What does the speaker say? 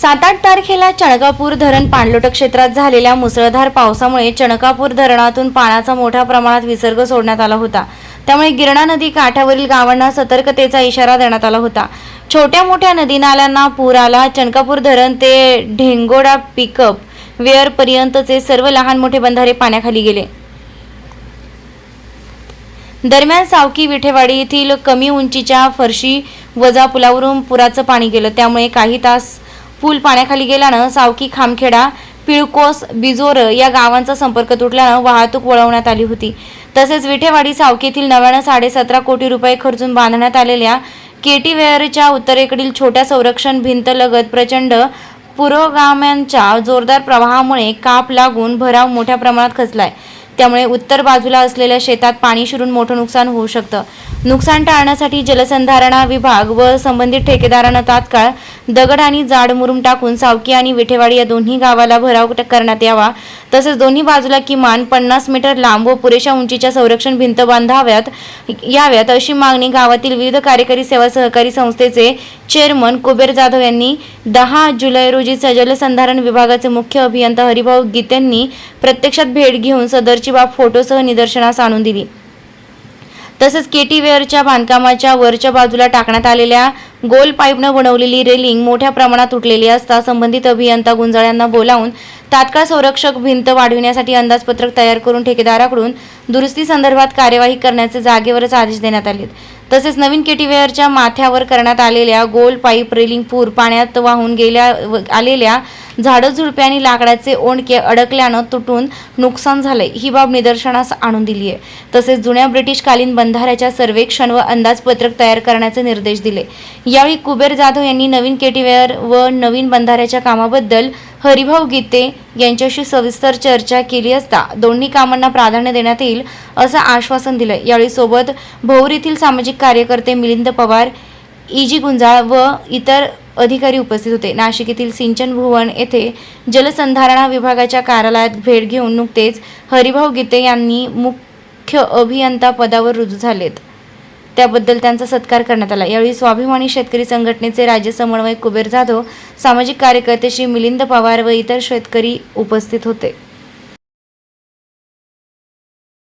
7-8 तारखेला चणकापूर धरण पाणलोट क्षेत्रात झालेल्या मुसळधार पावसामुळे चणकापूर धरणातून पाण्याचा मोठ्या प्रमाणात विसर्ग सोडण्यात आला होता। त्यामुळे गिरणा नदी काठावरील गावांना सतर्कतेचा इशारा देण्यात आला होता। छोट्या मोठ्या नदी नाल्यांना पूर आला। चणकापूर धरण ते ढेंगोडा पिकअप वेअर पर्यंतचे सर्व लहान मोठे बंधारे पाण्याखाली गेले। दरम्यान सावकी विठेवाडी येथील कमी उंचीच्या फरशी वजा पुलावरून पुराचं पाणी गेलं। त्यामुळे काही तास पूल पाण्याखाली गेल्यानं सावकी खामखेडा पिळकोस बिजोर या गावांचा संपर्क तुटल्यानं वाहतूक वळवण्यात आली होती। तसेच विठेवाडी सावकीतील नव्यानं 17.5 कोटी रुपये खर्चून बांधण्यात आलेल्या केटीवेअरच्या उत्तरेकडील छोट्या संरक्षण भिंत लगत प्रचंड पुरोगाम्यांच्या जोरदार प्रवाहामुळे काप लागून भराव मोठ्या प्रमाणात खचलाय। त्यामुळे उत्तर बाजूला असलेल्या शेतात पाणी शिरून मोठं नुकसान होऊ शकतं। नुकसान टाळण्यासाठी जलसंधारणा विभाग व संबंधित ठेकेदारांना तात्काळ दगड आणि जाड मुरुम टाकून सावकी आणि विठेवाडी या दोन्ही गावाला भराव करण्यात यावा। तसेच दोन्ही बाजूला किमान 50 मीटर लांब व पुरेशा उंचीच्या संरक्षण भिंत बांधाव्यात याव्यात अशी मागणी गावातील विविध कार्यकारी सेवा सहकारी संस्थेचे चेअरमन कुबेर जाधव यांनी 10 जुलै रोजी जलसंधारण विभागाचे मुख्य अभियंता हरिभाऊ गीतेंनी प्रत्यक्षात भेट घेऊन सदरची बाब फोटोसह निदर्शनास आणून दिली। तसेच केटीवेअरच्या बांधकामाच्या वरच्या बाजूला टाकण्यात आलेल्या गोल पाईपनं बनवलेली रेलिंग मोठ्या प्रमाणात तुटलेली असता संबंधित अभियंता गुंजाळ यांना बोलावून तात्काळ संरक्षक भिंत वाढविण्यासाठी अंदाजपत्रक तयार करून ठेकेदाराकडून दुरुस्ती संदर्भात कार्यवाही करण्याचे जागेवरच आदेश देण्यात आले। तसेच नवीन केटीवेअरच्या माथ्यावर करण्यात आलेल्या गोल पाईप रेलिंग पूर पाण्यात वाहून आलेल्या झाडं झुडपे आणि लाकडाचे ओंडके अडकल्यानं तुटून नुकसान झाले ही बाब निदर्शनास आणून दिली आहे। तसेच जुन्या ब्रिटिशकालीन बंधाऱ्याच्या सर्वेक्षण व अंदाजपत्रक तयार करण्याचे निर्देश दिले। यावेळी कुबेर जाधव यांनी नवीन केटीवेअर व नवीन बंधाऱ्याच्या कामाबद्दल हरिभाऊ गीते यांच्याशी सविस्तर चर्चा केली असता दोन्ही कामांना प्राधान्य देण्यात येईल असं आश्वासन दिलं। यावेळी सोबत भौर येथील सामाजिक कार्यकर्ते मिलिंद पवार, इजी गुंजाळ व इतर अधिकारी उपस्थित होते। नाशिक येथील सिंचन भुवन येथे जलसंधारणा विभागाच्या कार्यालयात भेट घेऊन नुकतेच हरिभाऊ गीते यांनी मुख्य अभियंता पदावर रुजू झालेत त्याबद्दल त्यांचा सत्कार करण्यात आला। यावेळी स्वाभिमानी शेतकरी संघटनेचे राज्य समन्वयक कुबेर जाधव, सामाजिक कार्यकर्ते श्री मिलिंद पवार व इतर शेतकरी उपस्थित होते।